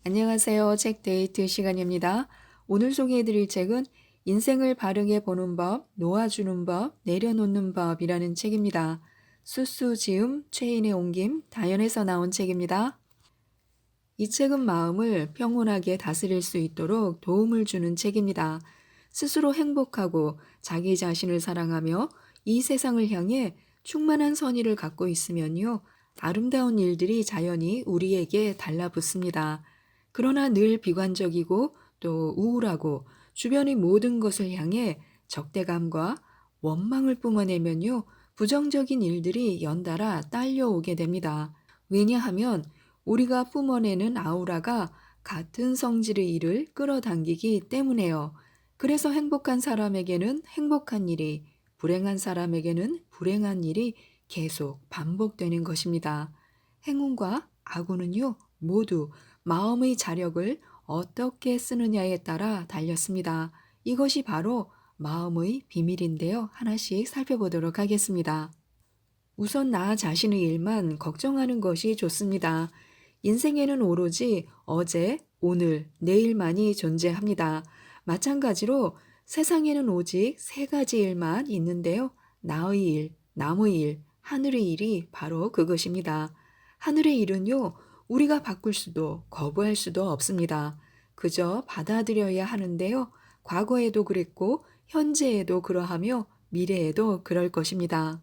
안녕하세요. 책 데이트 시간입니다. 오늘 소개해드릴 책은 인생을 바르게 보는 법, 놓아주는 법, 내려놓는 법이라는 책입니다. 수수 지음, 최인의 옮김, 다연에서 나온 책입니다. 이 책은 마음을 평온하게 다스릴 수 있도록 도움을 주는 책입니다. 스스로 행복하고 자기 자신을 사랑하며 이 세상을 향해 충만한 선의를 갖고 있으면요, 아름다운 일들이 자연히 우리에게 달라붙습니다. 그러나 늘 비관적이고 또 우울하고 주변의 모든 것을 향해 적대감과 원망을 뿜어내면요, 부정적인 일들이 연달아 딸려오게 됩니다. 왜냐하면 우리가 뿜어내는 아우라가 같은 성질의 일을 끌어당기기 때문에요. 그래서 행복한 사람에게는 행복한 일이, 불행한 사람에게는 불행한 일이 계속 반복되는 것입니다. 행운과 악운은요, 모두 마음의 자력을 어떻게 쓰느냐에 따라 달렸습니다. 이것이 바로 마음의 비밀인데요. 하나씩 살펴보도록 하겠습니다. 우선 나 자신의 일만 걱정하는 것이 좋습니다. 인생에는 오로지 어제, 오늘, 내일만이 존재합니다. 마찬가지로 세상에는 오직 세 가지 일만 있는데요. 나의 일, 남의 일, 하늘의 일이 바로 그것입니다. 하늘의 일은요, 우리가 바꿀 수도 거부할 수도 없습니다. 그저 받아들여야 하는데요. 과거에도 그랬고, 현재에도 그러하며, 미래에도 그럴 것입니다.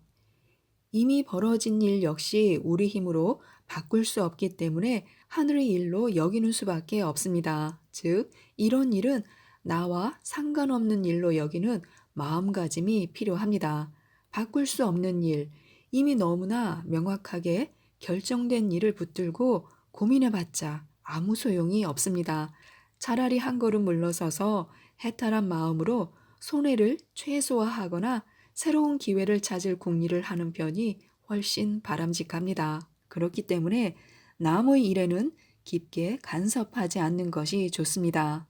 이미 벌어진 일 역시 우리 힘으로 바꿀 수 없기 때문에 하늘의 일로 여기는 수밖에 없습니다. 즉, 이런 일은 나와 상관없는 일로 여기는 마음가짐이 필요합니다. 바꿀 수 없는 일, 이미 너무나 명확하게 결정된 일을 붙들고 고민해봤자 아무 소용이 없습니다. 차라리 한 걸음 물러서서 해탈한 마음으로 손해를 최소화하거나 새로운 기회를 찾을 궁리를 하는 편이 훨씬 바람직합니다. 그렇기 때문에 남의 일에는 깊게 간섭하지 않는 것이 좋습니다.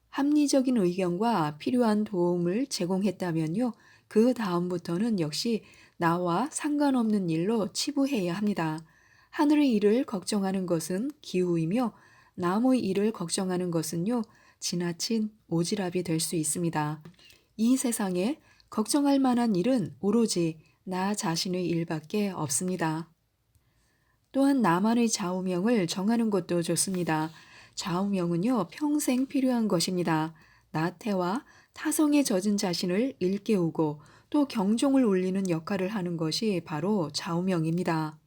합리적인 의견과 필요한 도움을 제공했다면요, 그 다음부터는 역시 나와 상관없는 일로 치부해야 합니다. 하늘의 일을 걱정하는 것은 기우이며 남의 일을 걱정하는 것은요, 지나친 오지랖이 될 수 있습니다. 이 세상에 걱정할 만한 일은 오로지 나 자신의 일밖에 없습니다. 또한 나만의 좌우명을 정하는 것도 좋습니다. 좌우명은요, 평생 필요한 것입니다. 나태와 타성에 젖은 자신을 일깨우고 또 경종을 울리는 역할을 하는 것이 바로 좌우명입니다.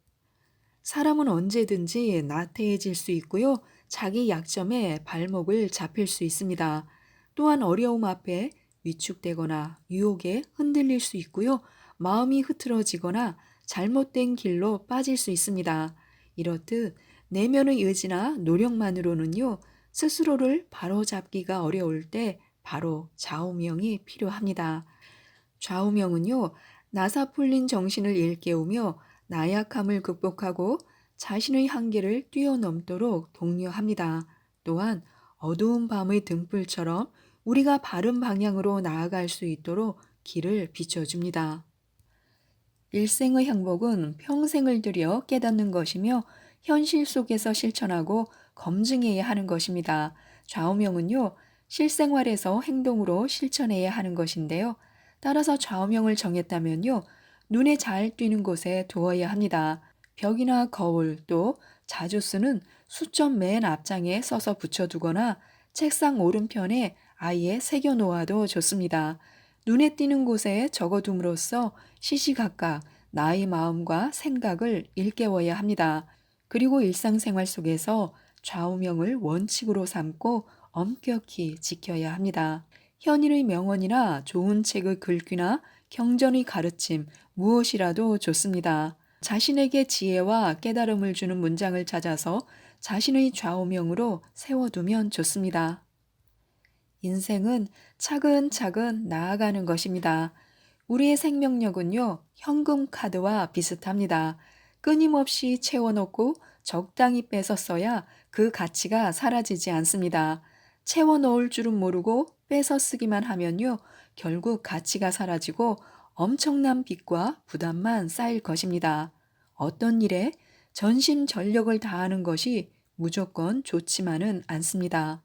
사람은 언제든지 나태해질 수 있고요, 자기 약점에 발목을 잡힐 수 있습니다. 또한 어려움 앞에 위축되거나 유혹에 흔들릴 수 있고요, 마음이 흐트러지거나 잘못된 길로 빠질 수 있습니다. 이렇듯 내면의 의지나 노력만으로는요, 스스로를 바로잡기가 어려울 때 바로 좌우명이 필요합니다. 좌우명은요, 나사 풀린 정신을 일깨우며 나약함을 극복하고 자신의 한계를 뛰어넘도록 독려합니다. 또한 어두운 밤의 등불처럼 우리가 바른 방향으로 나아갈 수 있도록 길을 비춰줍니다. 일생의 행복은 평생을 들여 깨닫는 것이며 현실 속에서 실천하고 검증해야 하는 것입니다. 좌우명은요, 실생활에서 행동으로 실천해야 하는 것인데요. 따라서 좌우명을 정했다면요, 눈에 잘 띄는 곳에 두어야 합니다. 벽이나 거울, 또 자주 쓰는 수점 맨 앞장에 써서 붙여두거나 책상 오른편에 아예 새겨 놓아도 좋습니다. 눈에 띄는 곳에 적어둠으로써 시시각각 나의 마음과 생각을 일깨워야 합니다. 그리고 일상생활 속에서 좌우명을 원칙으로 삼고 엄격히 지켜야 합니다. 현일의 명언이나 좋은 책의 글귀나 경전의 가르침, 무엇이라도 좋습니다. 자신에게 지혜와 깨달음을 주는 문장을 찾아서 자신의 좌우명으로 세워두면 좋습니다. 인생은 차근차근 나아가는 것입니다. 우리의 생명력은요, 현금 카드와 비슷합니다. 끊임없이 채워넣고 적당히 빼서 써야 그 가치가 사라지지 않습니다. 채워넣을 줄은 모르고 빼서 쓰기만 하면요, 결국 가치가 사라지고 엄청난 빚과 부담만 쌓일 것입니다. 어떤 일에 전심전력을 다하는 것이 무조건 좋지만은 않습니다.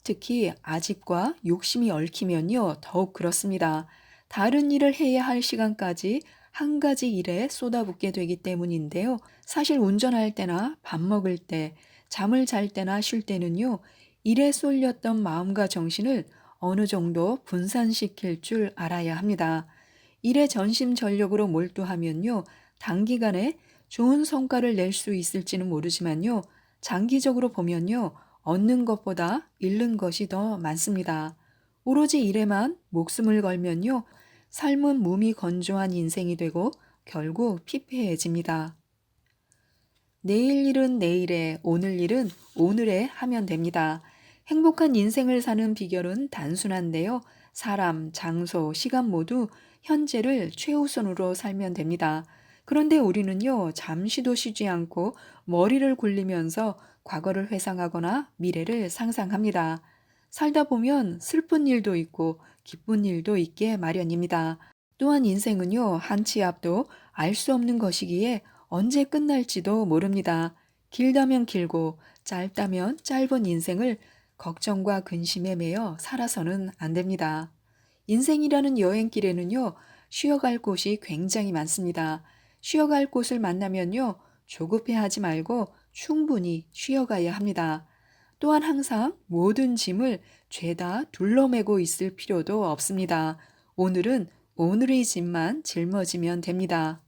특히 아집과 욕심이 얽히면요, 더욱 그렇습니다. 다른 일을 해야 할 시간까지 한 가지 일에 쏟아붓게 되기 때문인데요. 사실 운전할 때나 밥 먹을 때, 잠을 잘 때나 쉴 때는요, 일에 쏠렸던 마음과 정신을 어느 정도 분산시킬 줄 알아야 합니다. 일에 전심전력으로 몰두하면요, 단기간에 좋은 성과를 낼 수 있을지는 모르지만요, 장기적으로 보면요, 얻는 것보다 잃는 것이 더 많습니다. 오로지 일에만 목숨을 걸면요, 삶은 몸이 건조한 인생이 되고 결국 피폐해집니다. 내일 일은 내일에, 오늘 일은 오늘에 하면 됩니다. 행복한 인생을 사는 비결은 단순한데요. 사람, 장소, 시간 모두 현재를 최우선으로 살면 됩니다. 그런데 우리는요, 잠시도 쉬지 않고 머리를 굴리면서 과거를 회상하거나 미래를 상상합니다. 살다 보면 슬픈 일도 있고 기쁜 일도 있게 마련입니다. 또한 인생은요, 한치 앞도 알 수 없는 것이기에 언제 끝날지도 모릅니다. 길다면 길고 짧다면 짧은 인생을 걱정과 근심에 매여 살아서는 안 됩니다. 인생이라는 여행길에는요, 쉬어갈 곳이 굉장히 많습니다. 쉬어갈 곳을 만나면요, 조급해하지 말고 충분히 쉬어가야 합니다. 또한 항상 모든 짐을 죄다 둘러매고 있을 필요도 없습니다. 오늘은 오늘의 짐만 짊어지면 됩니다.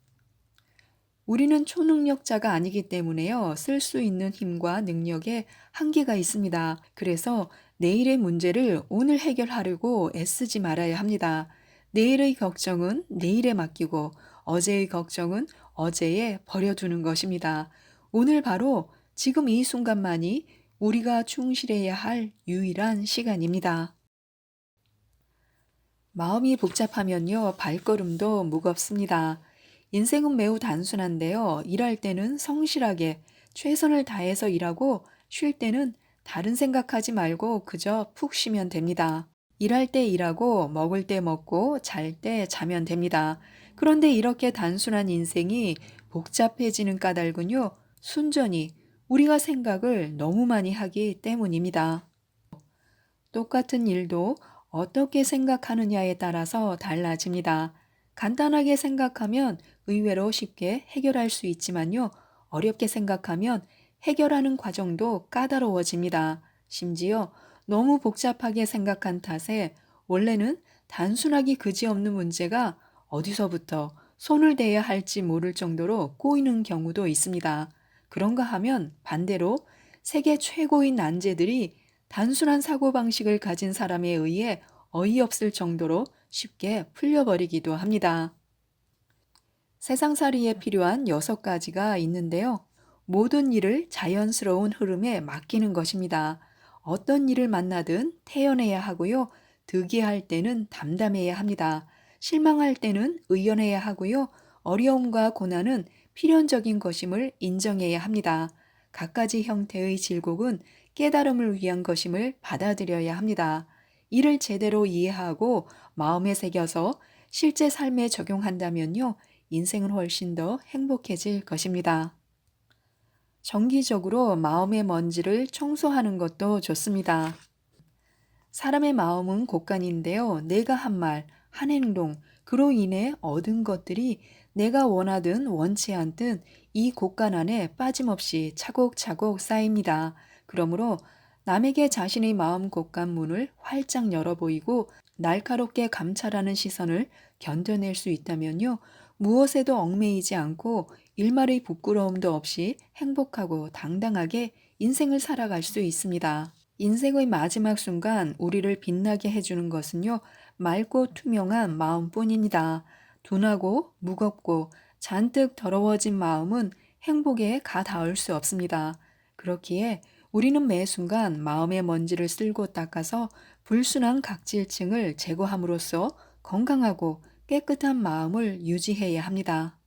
우리는 초능력자가 아니기 때문에요. 쓸 수 있는 힘과 능력에 한계가 있습니다. 그래서 내일의 문제를 오늘 해결하려고 애쓰지 말아야 합니다. 내일의 걱정은 내일에 맡기고 어제의 걱정은 어제에 버려두는 것입니다. 오늘 바로 지금 이 순간만이 우리가 충실해야 할 유일한 시간입니다. 마음이 복잡하면요, 발걸음도 무겁습니다. 인생은 매우 단순한데요. 일할 때는 성실하게 최선을 다해서 일하고 쉴 때는 다른 생각하지 말고 그저 푹 쉬면 됩니다. 일할 때 일하고 먹을 때 먹고 잘 때 자면 됩니다. 그런데 이렇게 단순한 인생이 복잡해지는 까닭은요, 순전히 우리가 생각을 너무 많이 하기 때문입니다. 똑같은 일도 어떻게 생각하느냐에 따라서 달라집니다. 간단하게 생각하면 의외로 쉽게 해결할 수 있지만요. 어렵게 생각하면 해결하는 과정도 까다로워집니다. 심지어 너무 복잡하게 생각한 탓에 원래는 단순하기 그지없는 문제가 어디서부터 손을 대야 할지 모를 정도로 꼬이는 경우도 있습니다. 그런가 하면 반대로 세계 최고의 난제들이 단순한 사고방식을 가진 사람에 의해 어이없을 정도로 쉽게 풀려버리기도 합니다. 세상살이에 필요한 6가지가 있는데요. 모든 일을 자연스러운 흐름에 맡기는 것입니다. 어떤 일을 만나든 태연해야 하고요. 득이할 때는 담담해야 합니다. 실망할 때는 의연해야 하고요. 어려움과 고난은 필연적인 것임을 인정해야 합니다. 갖가지 형태의 질곡은 깨달음을 위한 것임을 받아들여야 합니다. 이를 제대로 이해하고 마음에 새겨서 실제 삶에 적용한다면요, 인생은 훨씬 더 행복해질 것입니다. 정기적으로 마음의 먼지를 청소하는 것도 좋습니다. 사람의 마음은 곳간인데요. 내가 한 말, 한 행동, 그로 인해 얻은 것들이 내가 원하든 원치 않든 이 곳간 안에 빠짐없이 차곡차곡 쌓입니다. 그러므로 남에게 자신의 마음 곳간 문을 활짝 열어 보이고 날카롭게 감찰하는 시선을 견뎌낼 수 있다면요. 무엇에도 얽매이지 않고 일말의 부끄러움도 없이 행복하고 당당하게 인생을 살아갈 수 있습니다. 인생의 마지막 순간 우리를 빛나게 해주는 것은요, 맑고 투명한 마음뿐입니다. 둔하고 무겁고 잔뜩 더러워진 마음은 행복에 가 닿을 수 없습니다. 그렇기에 우리는 매 순간 마음의 먼지를 쓸고 닦아서 불순한 각질층을 제거함으로써 건강하고 깨끗한 마음을 유지해야 합니다.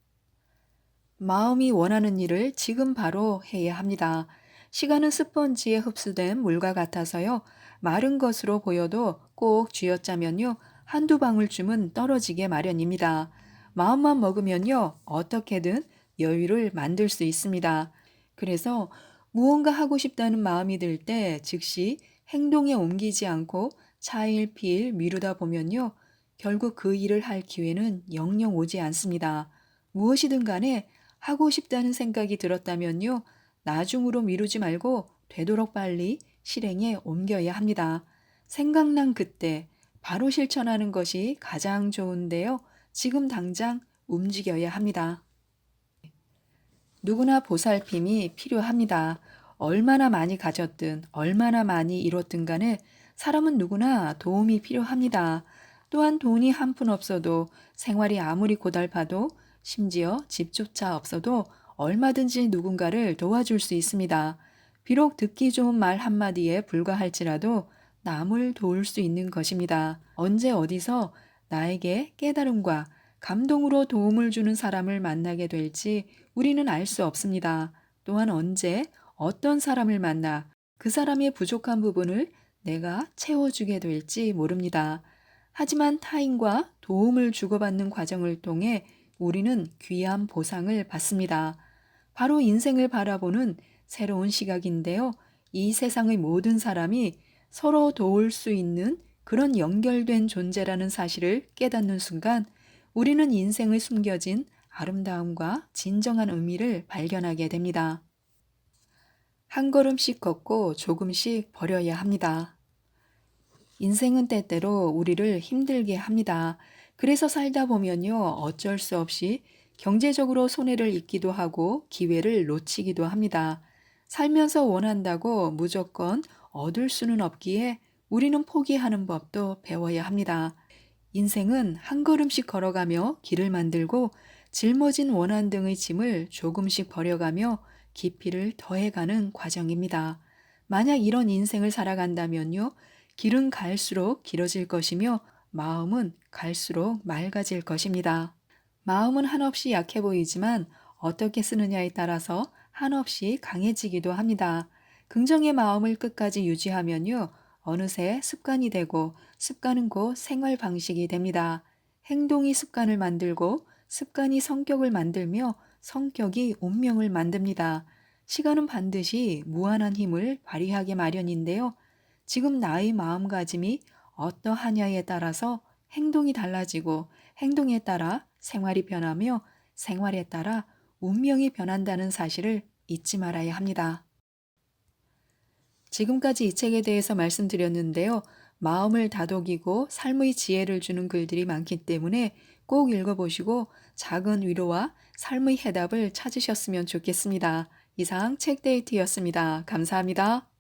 마음이 원하는 일을 지금 바로 해야 합니다. 시간은 스펀지에 흡수된 물과 같아서요. 마른 것으로 보여도 꼭 쥐어짜면요. 한두 방울쯤은 떨어지게 마련입니다. 마음만 먹으면요. 어떻게든 여유를 만들 수 있습니다. 그래서 무언가 하고 싶다는 마음이 들 때 즉시 행동에 옮기지 않고 차일피일 미루다 보면요. 결국 그 일을 할 기회는 영영 오지 않습니다. 무엇이든 간에 하고 싶다는 생각이 들었다면요. 나중으로 미루지 말고 되도록 빨리 실행에 옮겨야 합니다. 생각난 그때 바로 실천하는 것이 가장 좋은데요. 지금 당장 움직여야 합니다. 누구나 보살핌이 필요합니다. 얼마나 많이 가졌든 얼마나 많이 잃었든 간에 사람은 누구나 도움이 필요합니다. 또한 돈이 한 푼 없어도 생활이 아무리 고달파도 심지어 집조차 없어도 얼마든지 누군가를 도와줄 수 있습니다. 비록 듣기 좋은 말 한마디에 불과할지라도 남을 도울 수 있는 것입니다. 언제 어디서 나에게 깨달음과 감동으로 도움을 주는 사람을 만나게 될지 우리는 알 수 없습니다. 또한 언제 어떤 사람을 만나 그 사람의 부족한 부분을 내가 채워주게 될지 모릅니다. 하지만 타인과 도움을 주고받는 과정을 통해 우리는 귀한 보상을 받습니다. 바로 인생을 바라보는 새로운 시각인데요. 이 세상의 모든 사람이 서로 도울 수 있는 그런 연결된 존재라는 사실을 깨닫는 순간 우리는 인생의 숨겨진 아름다움과 진정한 의미를 발견하게 됩니다. 한 걸음씩 걷고 조금씩 버려야 합니다. 인생은 때때로 우리를 힘들게 합니다. 그래서 살다 보면요, 어쩔 수 없이 경제적으로 손해를 입기도 하고 기회를 놓치기도 합니다. 살면서 원한다고 무조건 얻을 수는 없기에 우리는 포기하는 법도 배워야 합니다. 인생은 한 걸음씩 걸어가며 길을 만들고 짊어진 원한 등의 짐을 조금씩 버려가며 깊이를 더해가는 과정입니다. 만약 이런 인생을 살아간다면요, 길은 갈수록 길어질 것이며 마음은 갈수록 맑아질 것입니다. 마음은 한없이 약해 보이지만 어떻게 쓰느냐에 따라서 한없이 강해지기도 합니다. 긍정의 마음을 끝까지 유지하면요, 어느새 습관이 되고 습관은 곧 생활 방식이 됩니다. 행동이 습관을 만들고 습관이 성격을 만들며 성격이 운명을 만듭니다. 시간은 반드시 무한한 힘을 발휘하게 마련인데요. 지금 나의 마음가짐이 어떠하냐에 따라서 행동이 달라지고 행동에 따라 생활이 변하며 생활에 따라 운명이 변한다는 사실을 잊지 말아야 합니다. 지금까지 이 책에 대해서 말씀드렸는데요. 마음을 다독이고 삶의 지혜를 주는 글들이 많기 때문에 꼭 읽어보시고 작은 위로와 삶의 해답을 찾으셨으면 좋겠습니다. 이상 책데이트였습니다. 감사합니다.